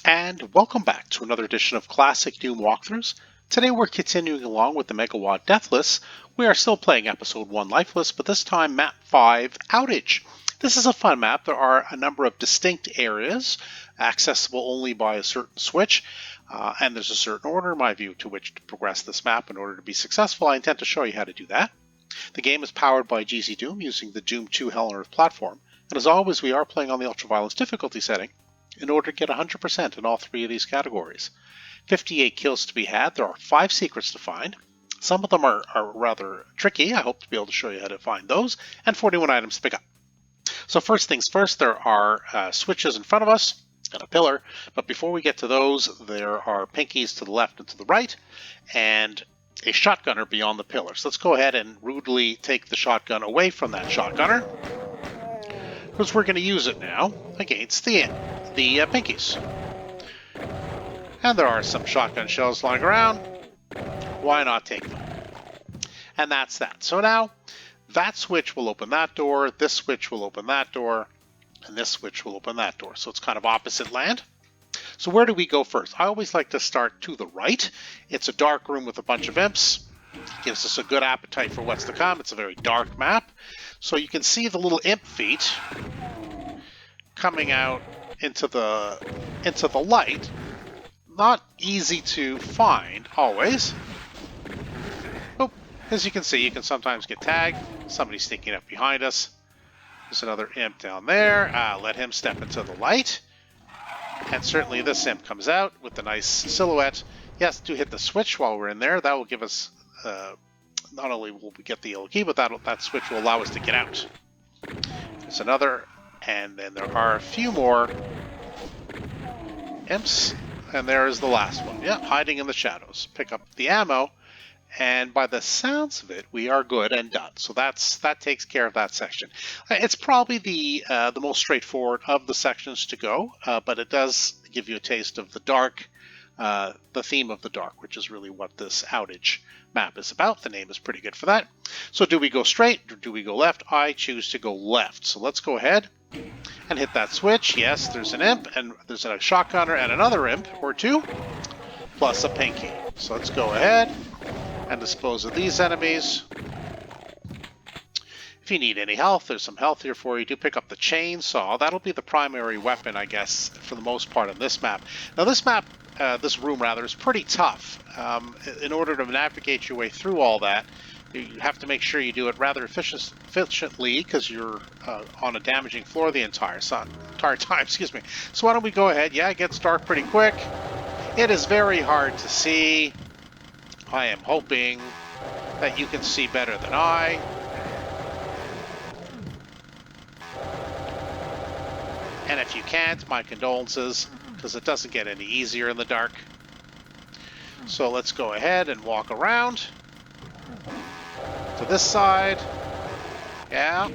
And welcome back to another edition of Classic Doom Walkthroughs. Today we're continuing along with the Megawatt Deathless. We are still playing Episode 1 Lifeless, but this time Map 5 Outage. This is a fun map. There are a number of distinct areas, accessible only by a certain switch, and there's a certain order, in my view, to which to progress this map in order to be successful. I intend to show you how to do that. The game is powered by GZDoom using the Doom 2 Hell on Earth platform, and as always we are playing on the ultraviolence difficulty setting in order to get 100% in all three of these categories. 58 kills to be had. There are 5 secrets to find. Some of them are rather tricky. I hope to be able to show you how to find those. And 41 items to pick up. So first things first, there are switches in front of us and a pillar. But before we get to those, there are pinkies to the left and to the right, and a shotgunner beyond the pillar. So let's go ahead and rudely take the shotgun away from that shotgunner, because we're going to use it now against the pinkies. And there are some shotgun shells lying around. Why not take them? And that's that. So now, that switch will open that door, this switch will open that door, and this switch will open that door. So it's kind of opposite land. So where do we go first? I always like to start to the right. It's a dark room with a bunch of imps. It gives us a good appetite for what's to come. It's a very dark map. So you can see the little imp feet coming out into the light. Not easy to find always. Oh, as you can see, you can sometimes get tagged. Somebody's sneaking up behind us. There's another imp down there. Let him step into the light. And certainly this imp comes out with the nice silhouette. Yes, do hit the switch while we're in there. That will give us, not only will we get the yellow key, but that switch will allow us to get out. There's another, and then there are a few more imps, and there is the last one. Yeah, hiding in the shadows. Pick up the ammo, and by the sounds of it, we are good and done. So that takes care of that section. It's probably the most straightforward of the sections to go, but it does give you a taste of the dark, the theme of the dark, which is really what this Outage map is about. The name is pretty good for that. So do we go straight or do we go left? I choose to go left. So let's go ahead and hit that switch. Yes, there's an imp, and there's a shotgunner and another imp or two, plus a pinky. So let's go ahead and dispose of these enemies. If you need any health, there's some health here for you. Do pick up the chainsaw. That'll be the primary weapon, I guess, for the most part on this map. Now this map, this room rather, is pretty tough. In order to navigate your way through all that, you have to make sure you do it rather efficiently, because you're on a damaging floor the entire time. Excuse me. So why don't we go ahead? Yeah, it gets dark pretty quick. It is very hard to see. I am hoping that you can see better than I. And if you can't, my condolences, because it doesn't get any easier in the dark. So let's go ahead and walk around to this side. Yeah,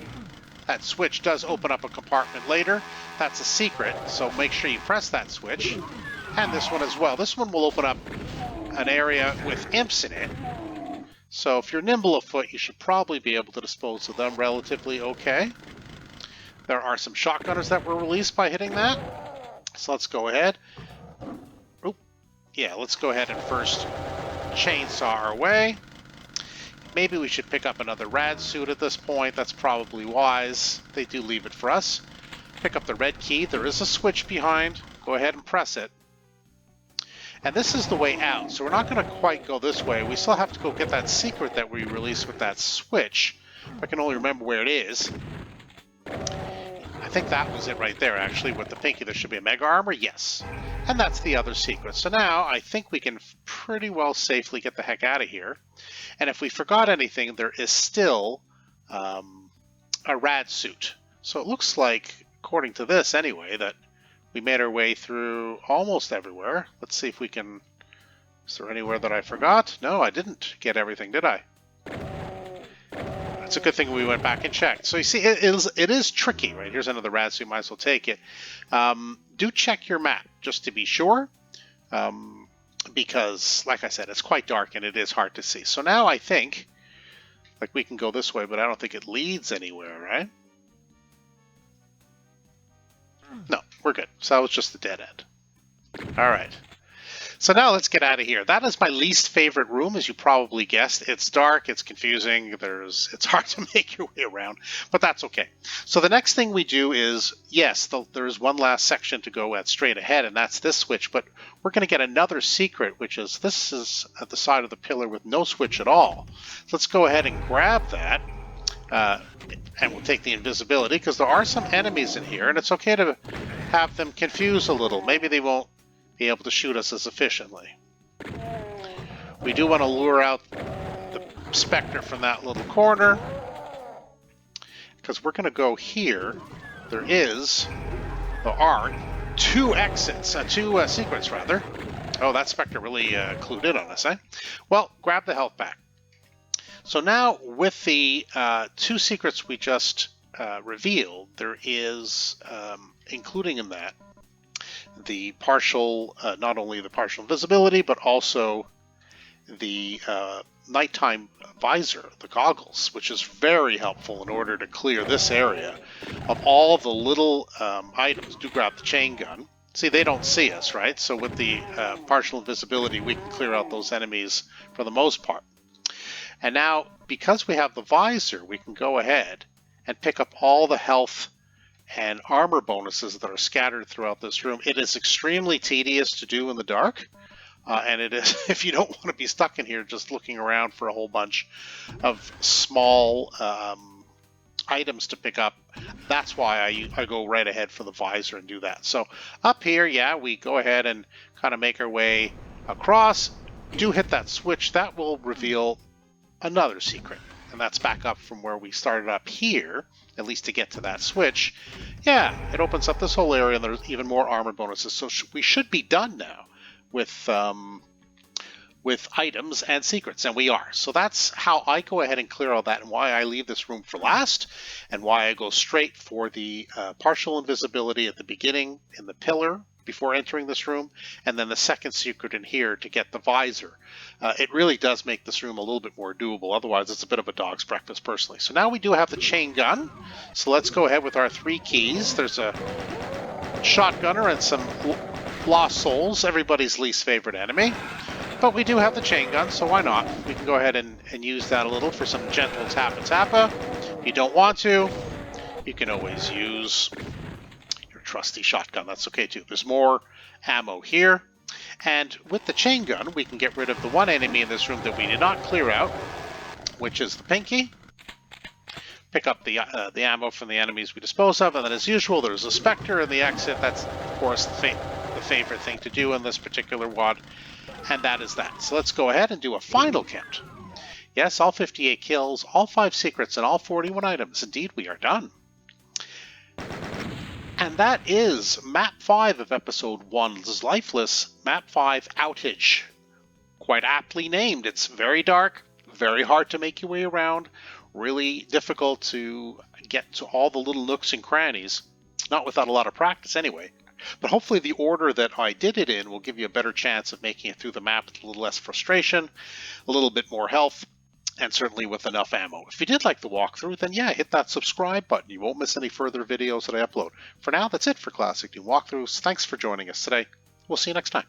that switch does open up a compartment later. That's a secret, so make sure you press that switch. And this one as well. This one will open up an area with imps in it. So if you're nimble of foot, you should probably be able to dispose of them relatively okay. There are some shotgunners that were released by hitting that. So let's go ahead. Oh, yeah, let's go ahead and first chainsaw our way. Maybe we should pick up another rad suit at this point. That's probably wise. They do leave it for us. Pick up the red key. There is a switch behind. Go ahead and press it. And this is the way out. So we're not going to quite go this way. We still have to go get that secret that we released with that switch. If I can only remember where it is. I think that was it right there, actually, with the pinky. There should be a mega armor. Yes. And that's the other secret. So now I think we can pretty well safely get the heck out of here. And if we forgot anything, there is still a rad suit. So it looks like, according to this anyway, that we made our way through almost everywhere. Let's see if we can... Is there anywhere that I forgot? No, I didn't get everything, did I? It's a good thing we went back and checked. So you see, it is tricky, right? Here's another rad suit. Might as well take it. Do check your map, just to be sure. Because, like I said, it's quite dark and it is hard to see. So now I think, like, we can go this way, but I don't think it leads anywhere, right? No, we're good. So that was just the dead end. All right. So now let's get out of here. That is my least favorite room, as you probably guessed. It's dark, it's confusing, it's hard to make your way around, but that's okay. So the next thing we do is, yes, there's one last section to go at straight ahead, and that's this switch, but we're going to get another secret, which is this is at the side of the pillar with no switch at all. So let's go ahead and grab that, and we'll take the invisibility, because there are some enemies in here, and it's okay to have them confuse a little. Maybe they won't be able to shoot us as efficiently. We do want to lure out the Spectre from that little corner, because we're going to go here. There are two exits, two secrets rather. Oh, that Spectre really clued in on us, eh? Well, grab the health back. So now with the two secrets we just revealed, there is, including in that, the partial, not only the partial invisibility, but also the nighttime visor, the goggles, which is very helpful in order to clear this area of all the little items. Do grab the chain gun. See, they don't see us, right? So with the partial invisibility, we can clear out those enemies for the most part. And now, because we have the visor, we can go ahead and pick up all the health and armor bonuses that are scattered throughout this room. It is extremely tedious to do in the dark, and it is, if you don't want to be stuck in here just looking around for a whole bunch of small items to pick up, that's why I go right ahead for the visor and do that. So up here, yeah, we go ahead and kind of make our way across. Do hit that switch. That will reveal another secret, and that's back up from where we started up here, at least to get to that switch. Yeah, it opens up this whole area, and there's even more armor bonuses. So we should be done now with items and secrets, and we are. So that's how I go ahead and clear all that, and why I leave this room for last, and why I go straight for the partial invisibility at the beginning in the pillar before entering this room, and then the second secret in here to get the visor. It really does make this room a little bit more doable. Otherwise, it's a bit of a dog's breakfast, personally. So now we do have the chain gun. So let's go ahead with our 3 keys. There's a shotgunner and some lost souls, everybody's least favorite enemy. But we do have the chain gun, so why not? We can go ahead and use that a little for some gentle tappa-tappa. If you don't want to, you can always use your trusty shotgun. That's okay too. There's more ammo here. And with the chain gun, we can get rid of the one enemy in this room that we did not clear out, which is the pinky. Pick up the ammo from the enemies we dispose of, and then as usual, there's a Spectre in the exit. That's, of course, the favorite thing to do in this particular WOD, and that is that. So let's go ahead and do a final count. Yes, all 58 kills, all 5 secrets, and all 41 items. Indeed, we are done. And that is Map 5 of Episode 1's Lifeless, Map 5 Outage. Quite aptly named. It's very dark, very hard to make your way around, really difficult to get to all the little nooks and crannies, not without a lot of practice anyway. But hopefully the order that I did it in will give you a better chance of making it through the map with a little less frustration, a little bit more health, and certainly with enough ammo. If you did like the walkthrough, then yeah, hit that subscribe button. You won't miss any further videos that I upload. For now, that's it for Classic Doom Walkthroughs. Thanks for joining us today. We'll see you next time.